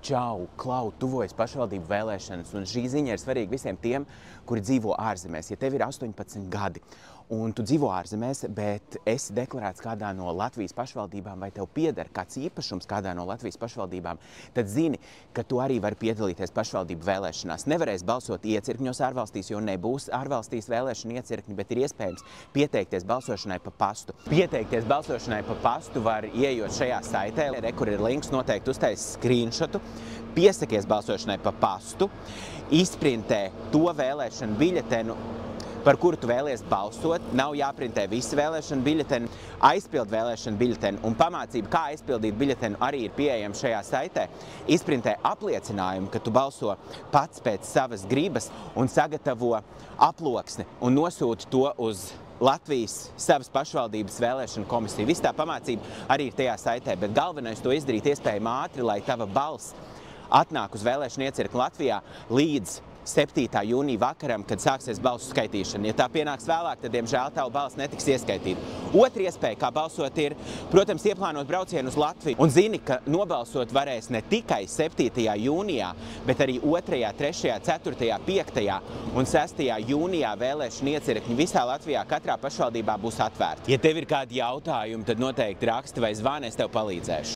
Čau, Klau, tuvojas pašvaldību vēlēšanas, un šī ziņa ir svarīga visiem tiem, kuri dzīvo ārzemēs. Ja tev ir 18 gadi, un tu dzīvo ārzemēs, bet esi deklarēts kādā no Latvijas pašvaldībām, vai tev pieder kāds īpašums kādā no Latvijas pašvaldībām, tad zini, ka tu arī vari piedalīties pašvaldību vēlēšanās. Nevarēs balsot iecirkņos ārvalstīs, jo nebūs ārvalstīs vēlēšana iecirkņi, bet ir iespējams pieteikties balsošanai pa pastu. Pieteikties balsošanai pa pastu var ieejot šajā saitē, kur ir links, noteikti uztaisi screenshotu. Piesakies balsošanai pa pastu, izprintē to vēlēšanu biļetenu, par kuru tu vēlies balsot. Nav jāprintē visi vēlēšanu biļeteni, aizpild vēlēšanu biļeteni, un pamācība, kā aizpildīt biļetenu, arī ir pieejama šajā saitē. Izprintē apliecinājumu, ka tu balso pats pēc savas gribas, un sagatavo aploksni un nosūti to uz Latvijas savas pašvaldības vēlēšanu komisiju. Viss tā pamācība arī ir tajā saitē, bet galvenais to izdarīt iespējami ātri, lai tava balss atnāk uz vēlēšanu iecirkni Latvijā līdz 7. jūnija vakaram, kad sāksies balsu skaitīšana. Ja tā pienāks vēlāk, tad, diemžēl, tavu balss netiks ieskaitīta. Otra iespēja, kā balsot, ir, protams, ieplānot braucienu uz Latviju. Un zini, ka nobalsot varēs ne tikai 7. jūnijā, bet arī 2., 3., 4., 5. un 6. jūnijā vēlēšana iecirkņi visā Latvijā katrā pašvaldībā būs atvērti. Ja tev ir kādi jautājumi, tad noteikti raksti vai zvani, es tev palīdzēšu.